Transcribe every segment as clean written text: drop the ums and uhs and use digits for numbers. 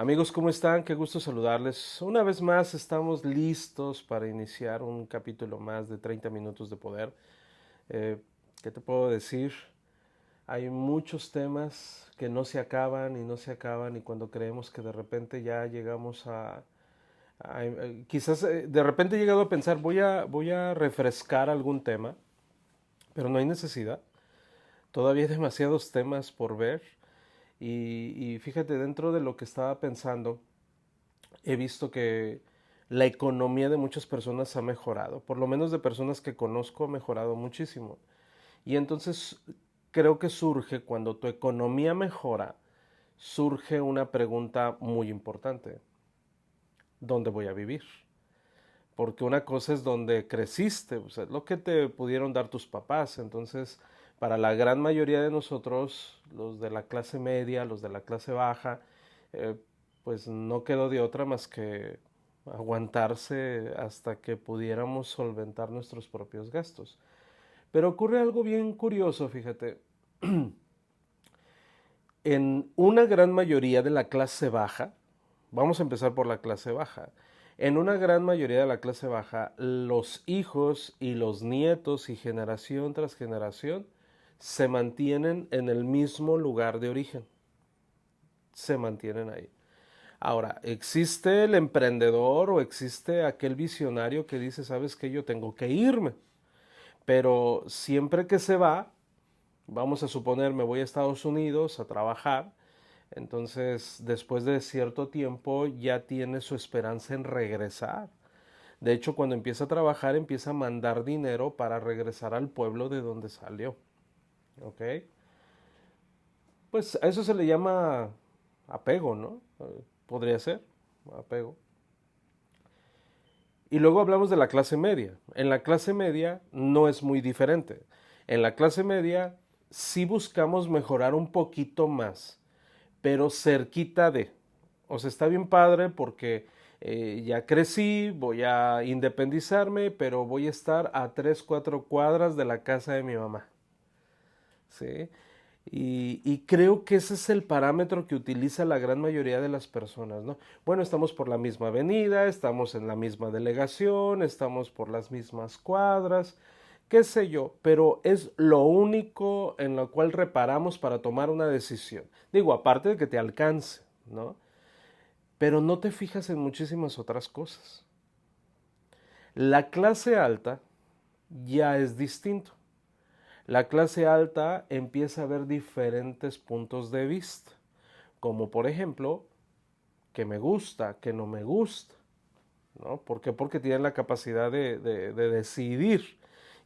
Amigos, ¿cómo están? Qué gusto saludarles. Una vez más estamos listos para iniciar un capítulo más de 30 minutos de poder. Eh, ¿Qué te puedo decir? Hay muchos temas que no se acaban y no se acaban y cuando creemos que de repente ya llegamos quizás de repente he llegado a pensar voy a refrescar algún tema, pero no hay necesidad. Todavía hay demasiados temas por ver y fíjate, dentro de lo que estaba pensando, he visto que la economía de muchas personas ha mejorado, por lo menos de personas que conozco ha mejorado muchísimo. Y entonces creo que surge, cuando tu economía mejora, surge una pregunta muy importante. ¿Dónde voy a vivir? Porque una cosa es donde creciste, o sea, lo que te pudieron dar tus papás. Entonces, para la gran mayoría de nosotros, los de la clase media, los de la clase baja, eh, pues no quedó de otra más que aguantarse hasta que pudiéramos solventar nuestros propios gastos. Pero ocurre algo bien curioso, fíjate. En una gran mayoría de la clase baja, vamos a empezar por la clase baja, en una gran mayoría de la clase baja, los hijos y los nietos y generación tras generación se mantienen en el mismo lugar de origen, se mantienen ahí. Ahora, existe el emprendedor o existe aquel visionario que dice, sabes que yo tengo que irme, pero siempre que se va, vamos a suponer, me voy a Estados Unidos a trabajar, entonces después de cierto tiempo ya tiene su esperanza en regresar. De hecho, cuando empieza a trabajar, empieza a mandar dinero para regresar al pueblo de donde salió. ¿Ok? Pues a eso se le llama apego, ¿no? Podría ser apego. Y luego hablamos de la clase media. En la clase media no es muy diferente. En la clase media sí buscamos mejorar un poquito más, pero cerquita de. O sea, está bien padre porque ya crecí, voy a independizarme, pero voy a estar a 3 4 cuadras de la casa de mi mamá. ¿Sí? Y creo que ese es el parámetro que utiliza la gran mayoría de las personas, ¿no? Bueno, estamos por la misma avenida, estamos en la misma delegación, estamos por las mismas cuadras, qué sé yo, pero es lo único en lo cual reparamos para tomar una decisión. Digo, aparte de que te alcance, ¿no? Pero no te fijas en muchísimas otras cosas. La clase alta ya es distinto. La clase alta empieza a ver diferentes puntos de vista, como por ejemplo, que me gusta, que no me gusta, ¿no? ¿Por qué? Porque tienen la capacidad de decidir.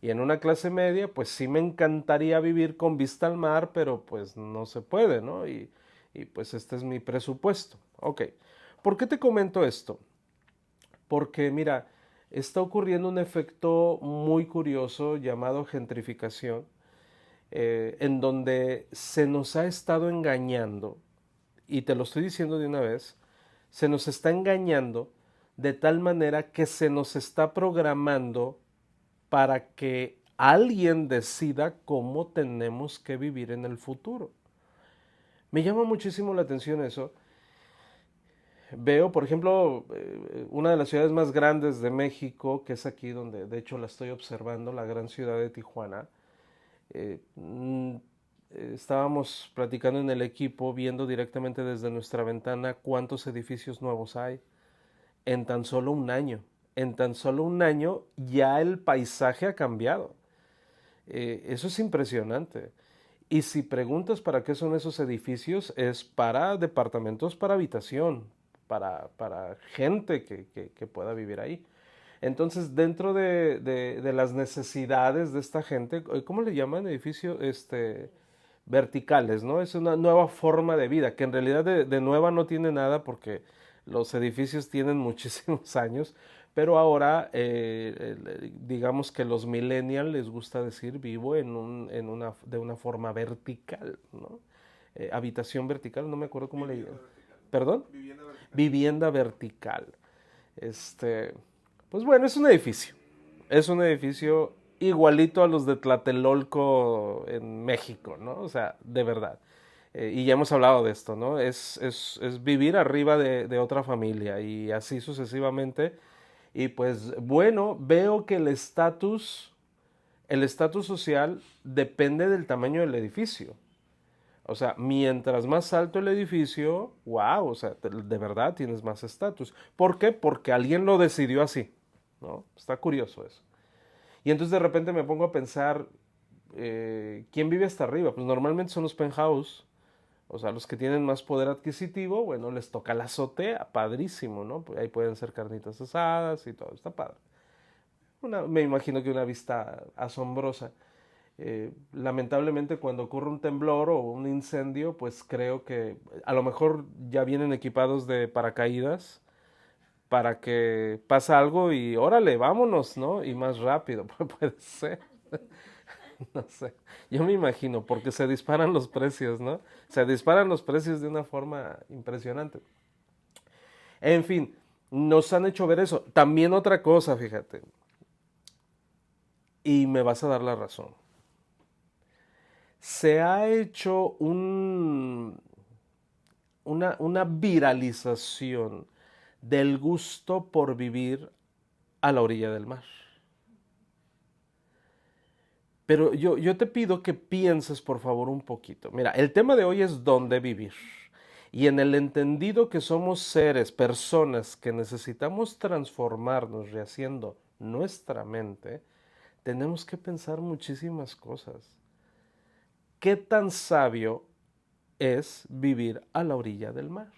Y en una clase media, pues sí me encantaría vivir con vista al mar, pero pues no se puede, ¿no? Y pues este es mi presupuesto. Ok, ¿por qué te comento esto? Porque mira, está ocurriendo un efecto muy curioso llamado gentrificación, en donde se nos ha estado engañando, y te lo estoy diciendo de una vez, se nos está engañando de tal manera que se nos está programando para que alguien decida cómo tenemos que vivir en el futuro. Me llama muchísimo la atención eso. Veo, por ejemplo, una de las ciudades más grandes de México, que es aquí donde de hecho la estoy observando, la gran ciudad de Tijuana. Eh, mm, Estábamos platicando en el equipo, viendo directamente desde nuestra ventana cuántos edificios nuevos hay en tan solo un año. En tan solo un año ya el paisaje ha cambiado. Eso es impresionante. Y si preguntas para qué son esos edificios, es para departamentos para habitación, para gente que pueda vivir ahí. Entonces, dentro de las necesidades de esta gente, ¿cómo le llaman? Edificio, verticales, ¿no? Es una nueva forma de vida, que en realidad de nueva no tiene nada porque los edificios tienen muchísimos años, pero ahora digamos que los millennials les gusta decir vivo de una forma vertical, ¿no? Habitación vertical, no me acuerdo cómo le llaman. ¿Perdón? Vivienda vertical. Vivienda vertical. Este, pues bueno, es un edificio. Es un edificio igualito a los de Tlatelolco en México, ¿no? O sea, de verdad. y ya hemos hablado de esto, ¿no? Es vivir arriba de otra familia y así sucesivamente. Y pues bueno, veo que el estatus social depende del tamaño del edificio. O sea, mientras más alto el edificio, wow, o sea, de verdad tienes más estatus. ¿Por qué? Porque alguien lo decidió así, ¿no? Está curioso eso. Y entonces de repente me pongo a pensar, ¿quién vive hasta arriba? Pues normalmente son los penthouse, o sea, los que tienen más poder adquisitivo, bueno, les toca la azotea, padrísimo, ¿no? Pues ahí pueden ser carnitas asadas y todo, está padre. Me imagino que una vista asombrosa. Lamentablemente cuando ocurre un temblor o un incendio, pues creo que a lo mejor ya vienen equipados de paracaídas para que pasa algo y órale, vámonos, ¿no? Y más rápido, puede ser. No sé, yo me imagino, porque se disparan los precios, ¿no? Se disparan los precios de una forma impresionante. En fin, nos han hecho ver eso. También otra cosa, fíjate, y me vas a dar la razón. Se ha hecho una viralización del gusto por vivir a la orilla del mar. Pero yo te pido que pienses, por favor, un poquito. Mira, el tema de hoy es dónde vivir. Y en el entendido que somos seres, personas que necesitamos transformarnos rehaciendo nuestra mente, tenemos que pensar muchísimas cosas. ¿Qué tan sabio es vivir a la orilla del mar?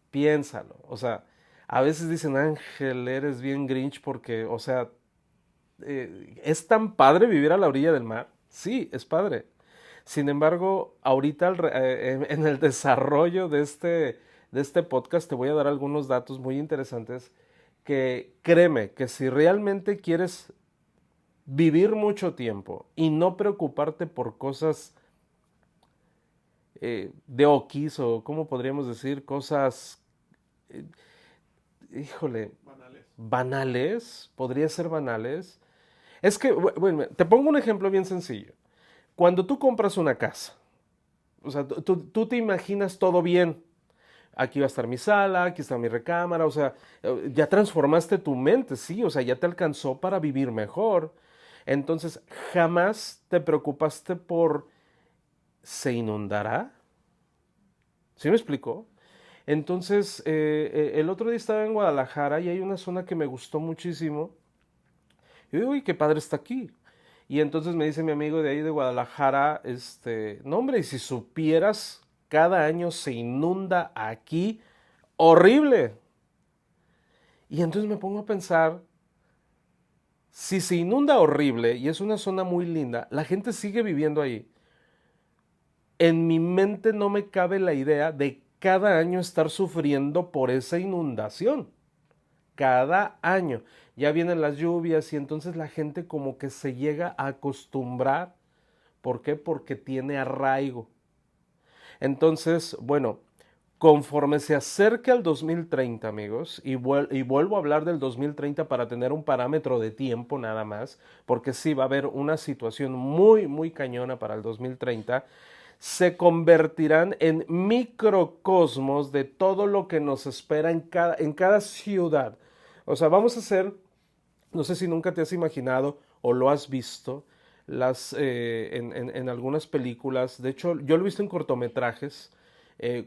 Piénsalo. O sea, a veces dicen, Ángel, eres bien Grinch porque, o sea, ¿es tan padre vivir a la orilla del mar? Sí, es padre. Sin embargo, ahorita en el desarrollo de este podcast te voy a dar algunos datos muy interesantes que créeme que si realmente quieres vivir mucho tiempo y no preocuparte por cosas de okis o, ¿cómo podríamos decir? Cosas, eh, híjole, banales, podría ser banales. Es que, bueno, te pongo un ejemplo bien sencillo. Cuando tú compras una casa, o sea, tú te imaginas todo bien. Aquí va a estar mi sala, aquí está mi recámara, o sea, ya transformaste tu mente, sí, o sea, ya te alcanzó para vivir mejor. Entonces, jamás te preocupaste por, ¿se inundará? ¿Sí me explico? Entonces, el otro día estaba en Guadalajara y hay una zona que me gustó muchísimo. Y digo, uy, qué padre está aquí. Y entonces me dice mi amigo de ahí de Guadalajara, no hombre, y si supieras, cada año se inunda aquí, horrible. Y entonces me pongo a pensar, si se inunda horrible y es una zona muy linda, la gente sigue viviendo ahí. En mi mente no me cabe la idea de cada año estar sufriendo por esa inundación. Cada año. Ya vienen las lluvias y entonces la gente como que se llega a acostumbrar. ¿Por qué? Porque tiene arraigo. Entonces, bueno, conforme se acerque al 2030, amigos, y vuelvo a hablar del 2030 para tener un parámetro de tiempo nada más, porque sí va a haber una situación muy, muy cañona para el 2030, se convertirán en microcosmos de todo lo que nos espera en cada ciudad. O sea, vamos a hacer, no sé si nunca te has imaginado o lo has visto, en algunas películas, de hecho yo lo he visto en cortometrajes,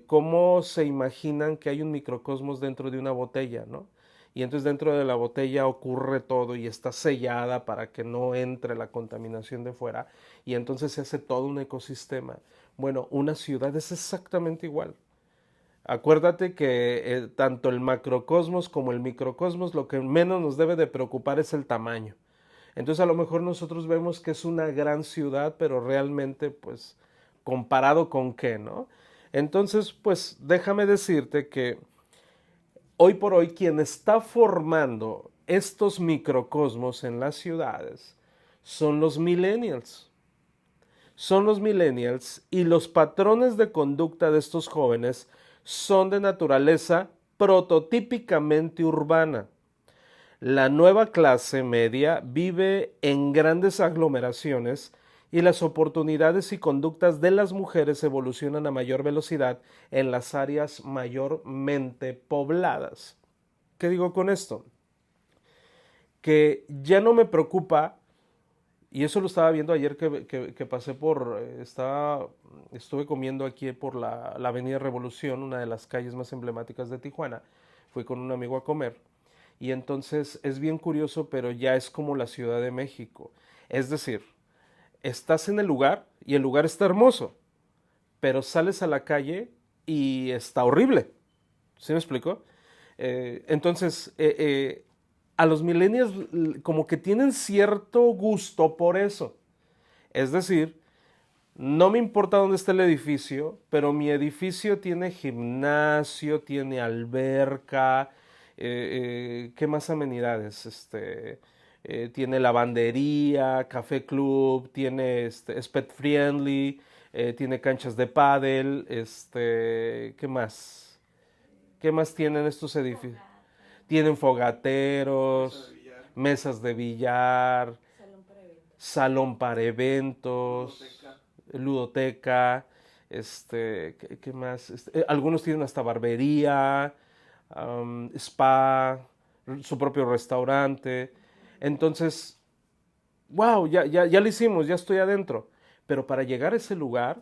cómo se imaginan que hay un microcosmos dentro de una botella, ¿no? Y entonces dentro de la botella ocurre todo y está sellada para que no entre la contaminación de fuera y entonces se hace todo un ecosistema. Bueno, una ciudad es exactamente igual. Acuérdate que tanto el macrocosmos como el microcosmos lo que menos nos debe de preocupar es el tamaño. Entonces a lo mejor nosotros vemos que es una gran ciudad, pero realmente pues comparado con qué, ¿no? Entonces pues déjame decirte que hoy por hoy quien está formando estos microcosmos en las ciudades son los millennials. Son los millennials y los patrones de conducta de estos jóvenes son de naturaleza prototípicamente urbana. La nueva clase media vive en grandes aglomeraciones y las oportunidades y conductas de las mujeres evolucionan a mayor velocidad en las áreas mayormente pobladas. ¿Qué digo con esto? Que ya no me preocupa, y eso lo estaba viendo ayer que pasé estuve comiendo aquí por la Avenida Revolución, una de las calles más emblemáticas de Tijuana. Fui con un amigo a comer. Y entonces es bien curioso, pero ya es como la Ciudad de México. Es decir, estás en el lugar y el lugar está hermoso, pero sales a la calle y está horrible. ¿Sí me explico? Entonces, a los millennials como que tienen cierto gusto por eso. Es decir, no me importa dónde está el edificio, pero mi edificio tiene gimnasio, tiene alberca, ¿qué más amenidades? Tiene lavandería, café club, tiene, es pet friendly, tiene canchas de pádel, ¿qué más? ¿Qué más tienen estos edificios? Tienen fogateros, mesas de billar, salón para eventos, ludoteca, ¿qué más? Algunos tienen hasta barbería, spa, su propio restaurante. Entonces, wow, ya lo hicimos, ya estoy adentro. Pero para llegar a ese lugar,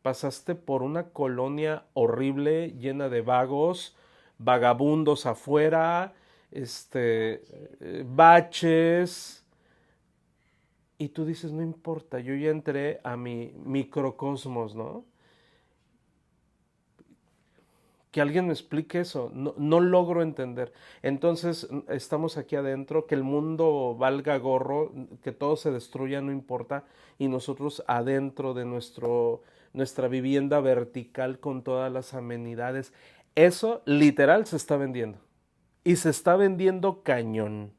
pasaste por una colonia horrible, llena de vagos, vagabundos afuera, baches, y tú dices, no importa, yo ya entré a mi microcosmos, ¿no? Que alguien me explique eso, no logro entender. Entonces, estamos aquí adentro, que el mundo valga gorro, que todo se destruya, no importa, y nosotros adentro de nuestra vivienda vertical con todas las amenidades. Eso literal se está vendiendo. Y se está vendiendo cañón.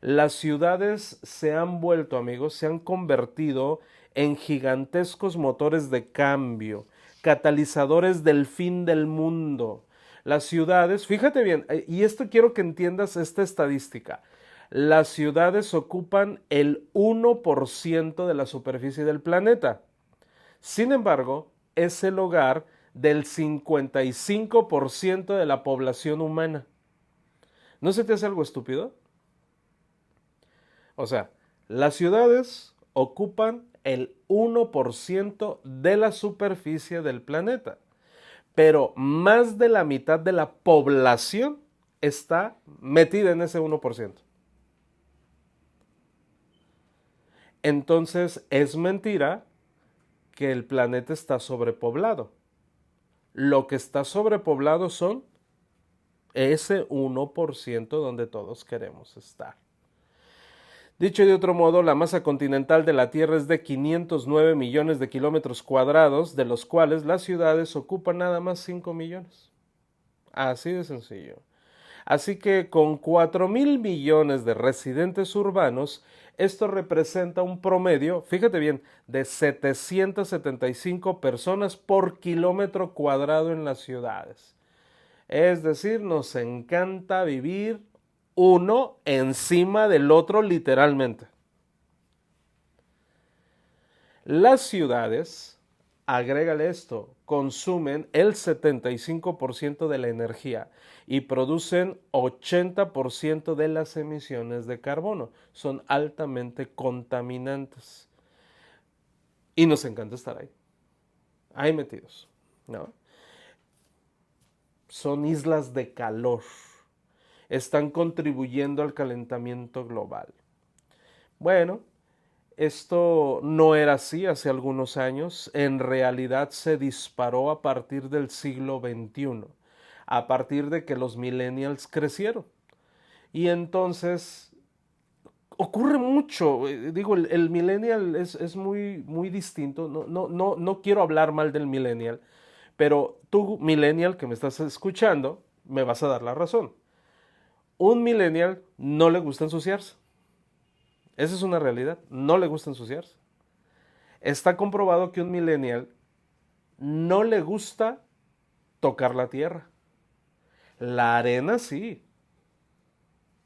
Las ciudades se han vuelto, amigos, se han convertido en gigantescos motores de cambio, catalizadores del fin del mundo. Las ciudades, fíjate bien, y esto quiero que entiendas esta estadística. Las ciudades ocupan el 1% de la superficie del planeta. Sin embargo, es el hogar del 55% de la población humana. ¿No se te hace algo estúpido? O sea, las ciudades ocupan el 1% de la superficie del planeta, pero más de la mitad de la población está metida en ese 1%. Entonces es mentira que el planeta está sobrepoblado. Lo que está sobrepoblado son ese 1% donde todos queremos estar. Dicho de otro modo, la masa continental de la Tierra es de 509 millones de kilómetros cuadrados, de los cuales las ciudades ocupan nada más 5 millones. Así de sencillo. Así que con 4.000 millones de residentes urbanos, esto representa un promedio, fíjate bien, de 775 personas por kilómetro cuadrado en las ciudades. Es decir, nos encanta vivir uno encima del otro literalmente. Las ciudades, agrégale esto, consumen el 75% de la energía y producen 80% de las emisiones de carbono. Son altamente contaminantes. Y nos encanta estar ahí metidos, ¿no? Son islas de calor. Están contribuyendo al calentamiento global. Bueno, esto no era así hace algunos años. En realidad se disparó a partir del siglo XXI, a partir de que los millennials crecieron. Y entonces ocurre mucho. Digo, el millennial es muy distinto. No quiero hablar mal del millennial, pero tú, millennial, que me estás escuchando, me vas a dar la razón. Un millennial no le gusta ensuciarse. Esa es una realidad. No le gusta ensuciarse. Está comprobado que un millennial no le gusta tocar la tierra. La arena sí.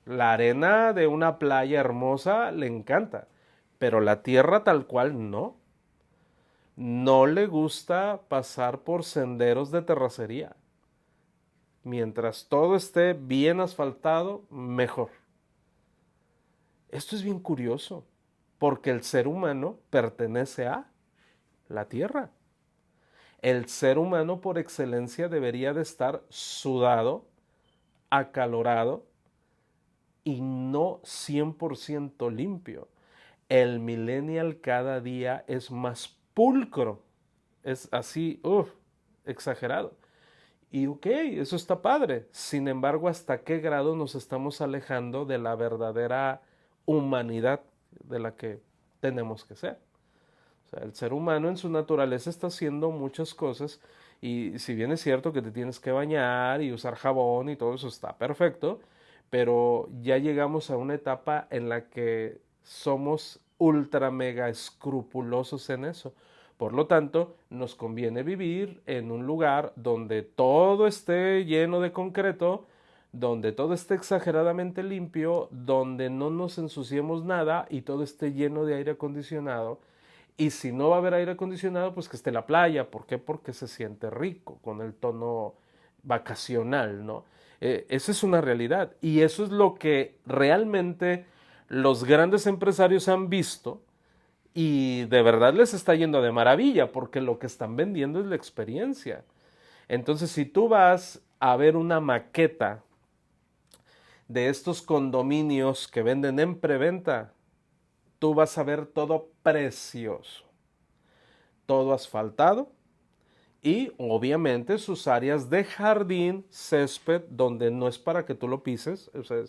La arena de una playa hermosa le encanta, pero la tierra tal cual no. No le gusta pasar por senderos de terracería. Mientras todo esté bien asfaltado, mejor. Esto es bien curioso, porque el ser humano pertenece a la tierra. El ser humano por excelencia debería de estar sudado, acalorado y no 100% limpio. El millennial cada día es más pulcro, es así, exagerado. Y ok, eso está padre. Sin embargo, ¿hasta qué grado nos estamos alejando de la verdadera humanidad de la que tenemos que ser? O sea, el ser humano en su naturaleza está haciendo muchas cosas y si bien es cierto que te tienes que bañar y usar jabón y todo eso está perfecto, pero ya llegamos a una etapa en la que somos ultra mega escrupulosos en eso. Por lo tanto, nos conviene vivir en un lugar donde todo esté lleno de concreto, donde todo esté exageradamente limpio, donde no nos ensuciemos nada y todo esté lleno de aire acondicionado. Y si no va a haber aire acondicionado, pues que esté la playa. ¿Por qué? Porque se siente rico con el tono vacacional, ¿no? Esa es una realidad. Y eso es lo que realmente los grandes empresarios han visto y de verdad les está yendo de maravilla porque lo que están vendiendo es la experiencia. Entonces, si tú vas a ver una maqueta de estos condominios que venden en preventa, tú vas a ver todo precioso, todo asfaltado y obviamente sus áreas de jardín, césped, donde no es para que tú lo pises, o sea,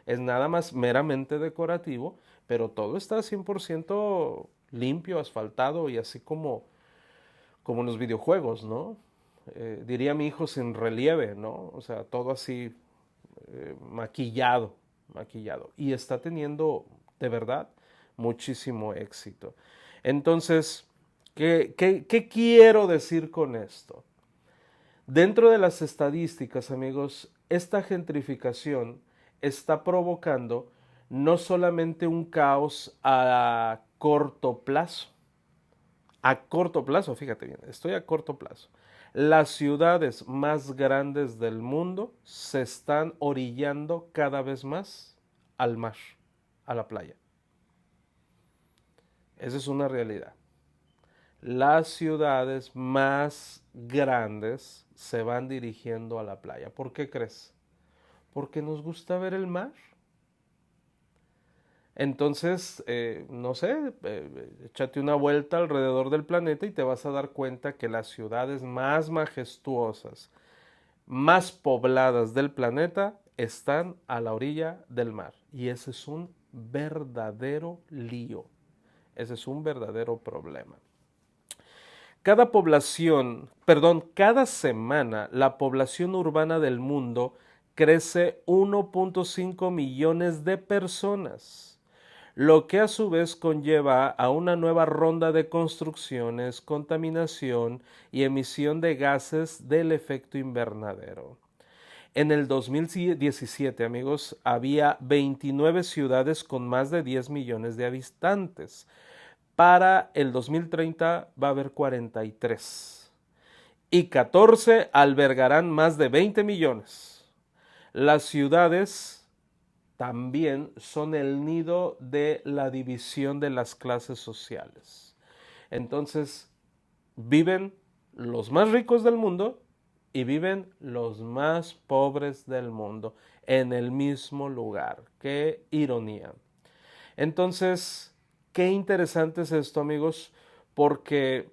es nada más meramente decorativo, pero todo está 100% limpio, asfaltado y así como en los videojuegos, ¿no? Diría mi hijo sin relieve, ¿no? O sea, todo así maquillado, maquillado. Y está teniendo, de verdad, muchísimo éxito. Entonces, ¿qué quiero decir con esto? Dentro de las estadísticas, amigos, esta gentrificación está provocando no solamente un caos a corto plazo, fíjate bien, estoy a corto plazo. Las ciudades más grandes del mundo se están orillando cada vez más al mar, a la playa. Esa es una realidad. Las ciudades más grandes se van dirigiendo a la playa. ¿Por qué crees? Porque nos gusta ver el mar. Entonces, no sé, échate una vuelta alrededor del planeta y te vas a dar cuenta que las ciudades más majestuosas, más pobladas del planeta están a la orilla del mar. Y ese es un verdadero lío. Ese es un verdadero problema. Cada semana la población urbana del mundo crece 1.5 millones de personas, lo que a su vez conlleva a una nueva ronda de construcciones, contaminación y emisión de gases del efecto invernadero. En el 2017, amigos, había 29 ciudades con más de 10 millones de habitantes. Para el 2030 va a haber 43 y 14 albergarán más de 20 millones. Las ciudades también son el nido de la división de las clases sociales. Entonces, viven los más ricos del mundo y viven los más pobres del mundo en el mismo lugar. Qué ironía. Entonces, qué interesante es esto, amigos, porque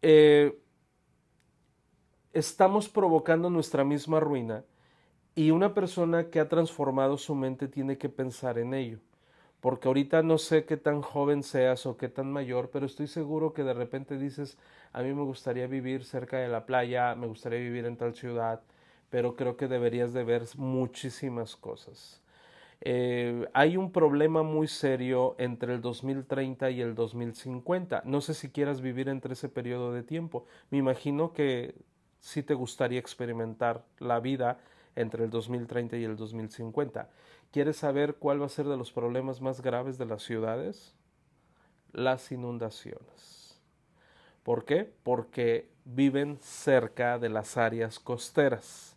eh, estamos provocando nuestra misma ruina y una persona que ha transformado su mente tiene que pensar en ello. Porque ahorita no sé qué tan joven seas o qué tan mayor, pero estoy seguro que de repente dices, a mí me gustaría vivir cerca de la playa, me gustaría vivir en tal ciudad, pero creo que deberías de ver muchísimas cosas. Hay un problema muy serio entre el 2030 y el 2050. No sé si quieras vivir entre ese periodo de tiempo. Me imagino que sí te gustaría experimentar la vida entre el 2030 y el 2050. ¿Quieres saber cuál va a ser de los problemas más graves de las ciudades? Las inundaciones. ¿Por qué? Porque viven cerca de las áreas costeras.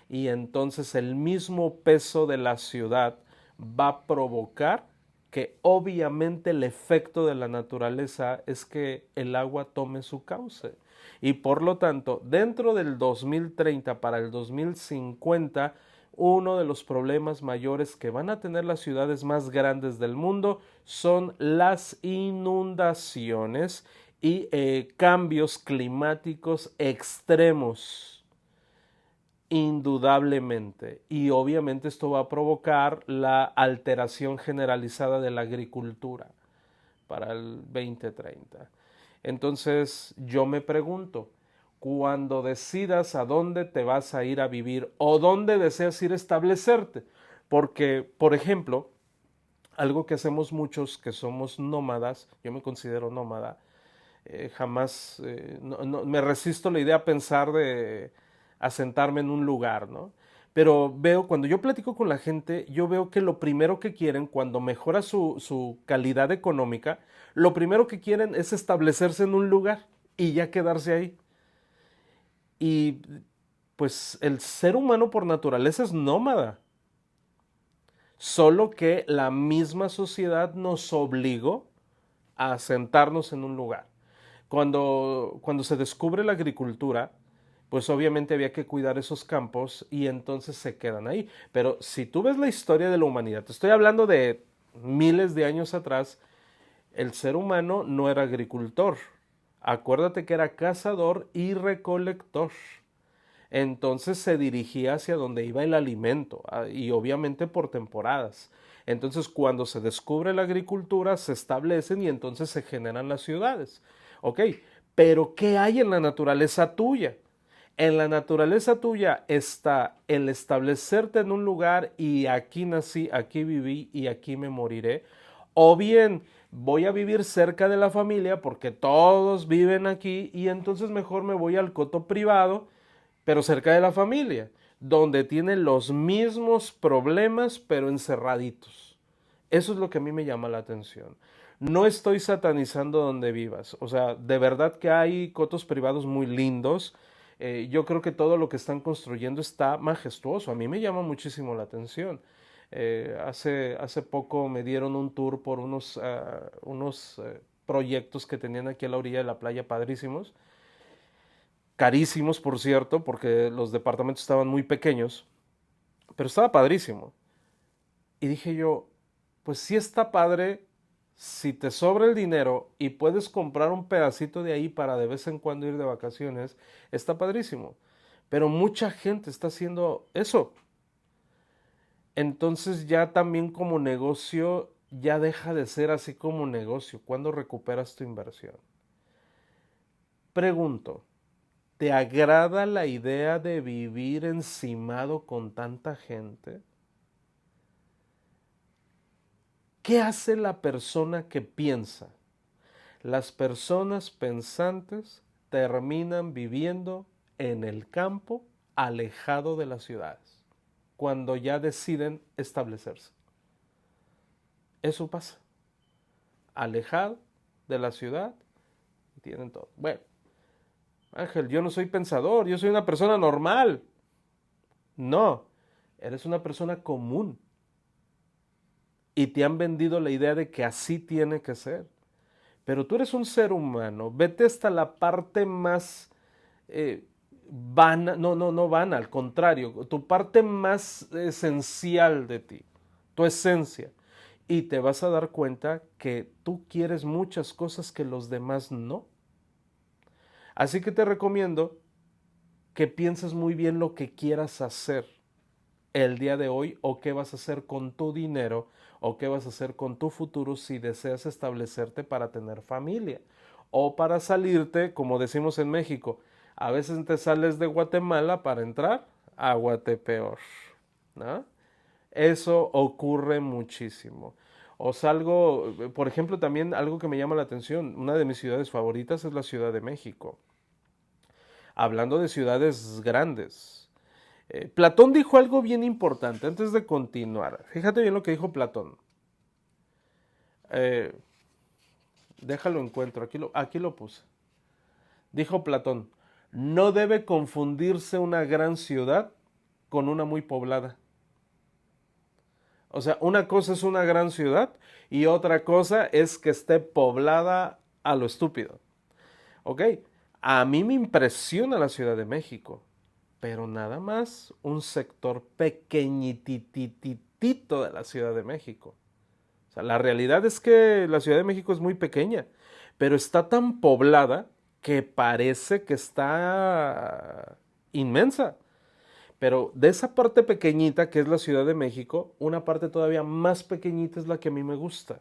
Y entonces el mismo peso de la ciudad va a provocar que obviamente el efecto de la naturaleza es que el agua tome su cauce. Y por lo tanto, dentro del 2030 para el 2050, uno de los problemas mayores que van a tener las ciudades más grandes del mundo son las inundaciones y cambios climáticos extremos. Indudablemente. Y obviamente esto va a provocar la alteración generalizada de la agricultura para el 2030. Entonces yo me pregunto, cuando decidas a dónde te vas a ir a vivir o dónde deseas ir a establecerte, porque, por ejemplo, algo que hacemos muchos que somos nómadas, yo me considero nómada, jamás, me resisto a la idea de pensar de asentarme en un lugar, ¿no? Pero veo, cuando yo platico con la gente, yo veo que lo primero que quieren, cuando mejora su calidad económica, lo primero que quieren es establecerse en un lugar y ya quedarse ahí. Y pues el ser humano por naturaleza es nómada, solo que la misma sociedad nos obligó a asentarnos en un lugar. Cuando se descubre la agricultura, pues obviamente había que cuidar esos campos y entonces se quedan ahí. Pero si tú ves la historia de la humanidad, te estoy hablando de miles de años atrás, el ser humano no era agricultor. Acuérdate que era cazador y recolector. Entonces se dirigía hacia donde iba el alimento y obviamente por temporadas. Entonces cuando se descubre la agricultura se establecen y entonces se generan las ciudades. Ok, pero ¿qué hay en la naturaleza tuya? En la naturaleza tuya está el establecerte en un lugar y aquí nací, aquí viví y aquí me moriré. O bien voy a vivir cerca de la familia porque todos viven aquí y entonces mejor me voy al coto privado pero cerca de la familia, donde tienen los mismos problemas, pero encerraditos. Eso es lo que a mí me llama la atención. No estoy satanizando donde vivas, o sea, de verdad que hay cotos privados muy lindos. Yo creo que todo lo que están construyendo está majestuoso, a mí me llama muchísimo la atención. Hace poco me dieron un tour por unos proyectos que tenían aquí a la orilla de la playa padrísimos carísimos, por cierto, porque los departamentos estaban muy pequeños, pero estaba padrísimo. Y dije yo, pues sí está padre si te sobra el dinero y puedes comprar un pedacito de ahí para de vez en cuando ir de vacaciones, está padrísimo. Pero mucha gente está haciendo eso. Entonces ya también como negocio ya deja de ser así como negocio. ¿Cuándo recuperas tu inversión? Pregunto, ¿te agrada la idea de vivir encimado con tanta gente? ¿Qué hace la persona que piensa? Las personas pensantes terminan viviendo en el campo, alejado de las ciudades, cuando ya deciden establecerse. Eso pasa. Alejado de la ciudad, tienen todo. Bueno, Ángel, yo no soy pensador, yo soy una persona normal. No, eres una persona común y te han vendido la idea de que así tiene que ser. Pero tú eres un ser humano, vete hasta la parte más vana, no vana, al contrario, tu parte más esencial de ti, tu esencia. Y te vas a dar cuenta que tú quieres muchas cosas que los demás no. Así que te recomiendo que pienses muy bien lo que quieras hacer el día de hoy o qué vas a hacer con tu dinero o qué vas a hacer con tu futuro si deseas establecerte para tener familia o para salirte, como decimos en México, a veces te sales de Guatemala para entrar a Guatepeor, ¿no? Eso ocurre muchísimo. O salgo, por ejemplo, también algo que me llama la atención, una de mis ciudades favoritas es la Ciudad de México. Hablando de ciudades grandes, Platón dijo algo bien importante antes de continuar. Fíjate bien lo que dijo Platón. Eh, Déjalo encuentro, aquí lo puse. Dijo Platón, no debe confundirse una gran ciudad con una muy poblada. O sea, una cosa es una gran ciudad y otra cosa es que esté poblada a lo estúpido. Ok, a mí me impresiona la Ciudad de México, pero nada más un sector pequeñitititito de la Ciudad de México. O sea, la realidad es que la Ciudad de México es muy pequeña, pero está tan poblada que parece que está inmensa. Pero de esa parte pequeñita que es la Ciudad de México, una parte todavía más pequeñita es la que a mí me gusta.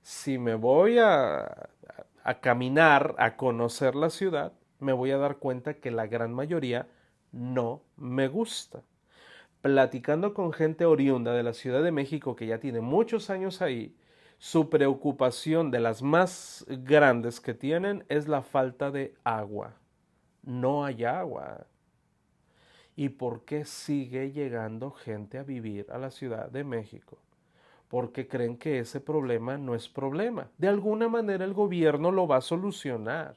Si me voy a caminar, a conocer la ciudad, me voy a dar cuenta que la gran mayoría no me gusta. Platicando con gente oriunda de la Ciudad de México que ya tiene muchos años ahí, su preocupación de las más grandes que tienen es la falta de agua. No hay agua. ¿Y por qué sigue llegando gente a vivir a la Ciudad de México? Porque creen que ese problema no es problema. De alguna manera el gobierno lo va a solucionar.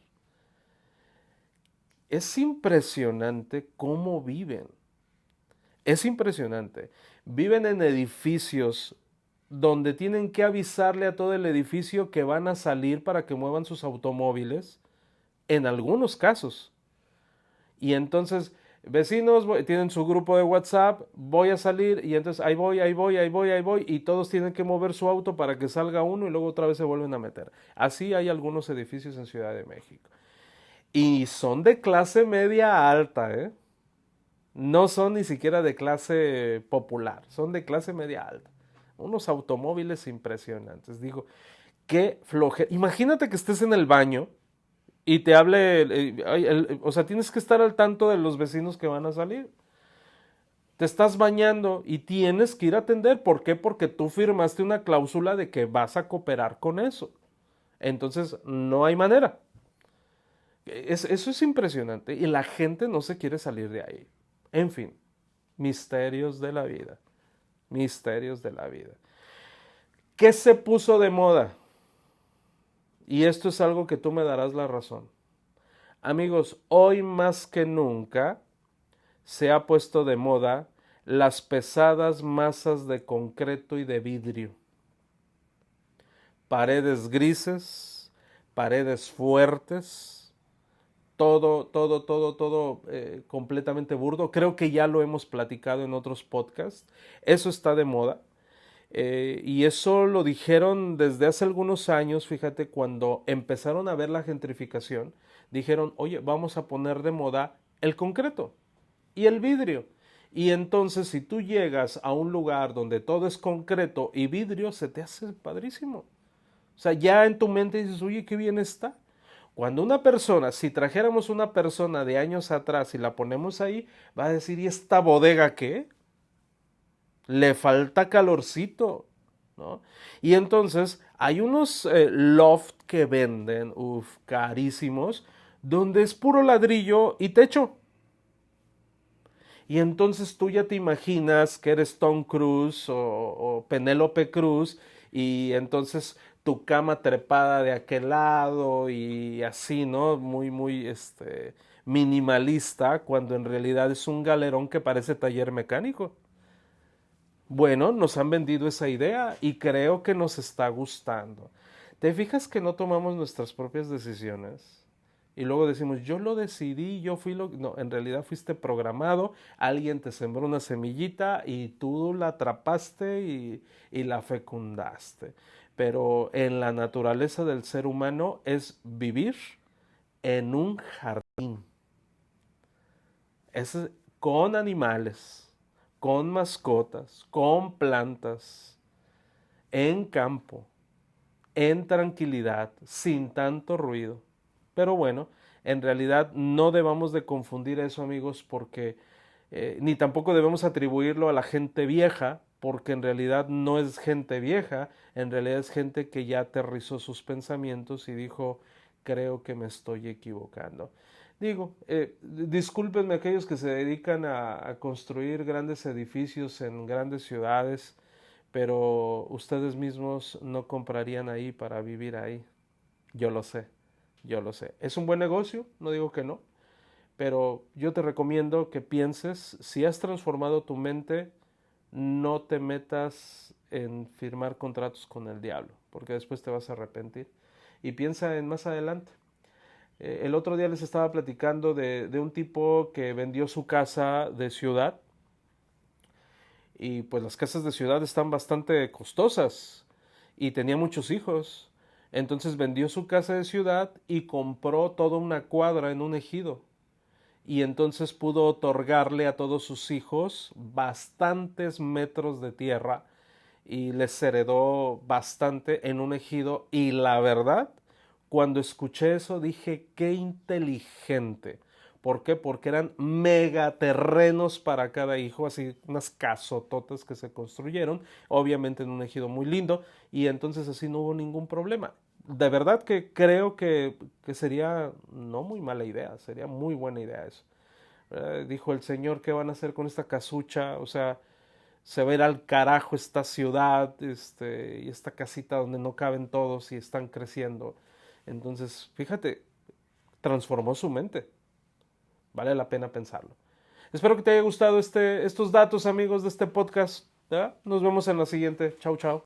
Es impresionante cómo viven. Es impresionante. Viven en edificios donde tienen que avisarle a todo el edificio que van a salir para que muevan sus automóviles, en algunos casos. Y entonces, vecinos tienen su grupo de WhatsApp, voy a salir y entonces ahí voy, ahí voy, ahí voy, ahí voy, y todos tienen que mover su auto para que salga uno y luego otra vez se vuelven a meter. Así hay algunos edificios en Ciudad de México. Y son de clase media alta, ¿eh? No son ni siquiera de clase popular, son de clase media alta. Unos automóviles impresionantes. Digo, qué flojera. Imagínate que estés en el baño y te hable, o sea, tienes que estar al tanto de los vecinos que van a salir. Te estás bañando y tienes que ir a atender. ¿Por qué? Porque tú firmaste una cláusula de que vas a cooperar con eso. Entonces, no hay manera. Eso es impresionante y la gente no se quiere salir de ahí. En fin, misterios de la vida. Misterios de la vida. ¿Qué se puso de moda? Y esto es algo que tú me darás la razón. Amigos, hoy más que nunca se ha puesto de moda las pesadas masas de concreto y de vidrio. Paredes grises, paredes fuertes, todo completamente burdo. Creo que ya lo hemos platicado en otros podcasts. Eso está de moda. Y eso lo dijeron desde hace algunos años, fíjate, cuando empezaron a ver la gentrificación, dijeron, oye, vamos a poner de moda el concreto y el vidrio. Y entonces si tú llegas a un lugar donde todo es concreto y vidrio, se te hace padrísimo. O sea, ya en tu mente dices, oye, qué bien está. Cuando una persona, si trajéramos una persona de años atrás y la ponemos ahí, va a decir, ¿y esta bodega qué? Le falta calorcito, ¿no? Y entonces hay unos loft que venden, carísimos, donde es puro ladrillo y techo. Y entonces tú ya te imaginas que eres Tom Cruise o Penélope Cruz y entonces tu cama trepada de aquel lado y así, ¿no? Minimalista, cuando en realidad es un galerón que parece taller mecánico. Bueno, nos han vendido esa idea y creo que nos está gustando. ¿Te fijas que no tomamos nuestras propias decisiones? Y luego decimos, yo lo decidí, yo fui lo... No, en realidad fuiste programado, alguien te sembró una semillita y tú la atrapaste y la fecundaste. Pero en la naturaleza del ser humano es vivir en un jardín. Es con animales, con mascotas, con plantas, en campo, en tranquilidad, sin tanto ruido. Pero bueno, en realidad no debamos de confundir eso, amigos, porque ni tampoco debemos atribuirlo a la gente vieja, porque en realidad no es gente vieja, en realidad es gente que ya aterrizó sus pensamientos y dijo, creo que me estoy equivocando. Digo, discúlpenme aquellos que se dedican a construir grandes edificios en grandes ciudades, pero ustedes mismos no comprarían ahí para vivir ahí. Yo lo sé, yo lo sé. Es un buen negocio, no digo que no, pero yo te recomiendo que pienses, si has transformado tu mente, no te metas en firmar contratos con el diablo, porque después te vas a arrepentir. Y piensa en más adelante. El otro día les estaba platicando de un tipo que vendió su casa de ciudad y pues las casas de ciudad están bastante costosas y tenía muchos hijos. Entonces vendió su casa de ciudad y compró toda una cuadra en un ejido. Y entonces pudo otorgarle a todos sus hijos bastantes metros de tierra y les heredó bastante en un ejido. Y la verdad, cuando escuché eso dije, qué inteligente. ¿Por qué? Porque eran megaterrenos para cada hijo, así unas casototas que se construyeron, obviamente en un ejido muy lindo, y entonces así no hubo ningún problema. De verdad que creo que sería no muy mala idea, sería muy buena idea eso. Dijo el Señor, ¿qué van a hacer con esta casucha? O sea, se va a ir al carajo esta ciudad, y esta casita donde no caben todos y están creciendo. Entonces, fíjate, transformó su mente. Vale la pena pensarlo. Espero que te haya gustado estos datos, amigos, de este podcast. ¿Ya? Nos vemos en la siguiente. Chau, chau.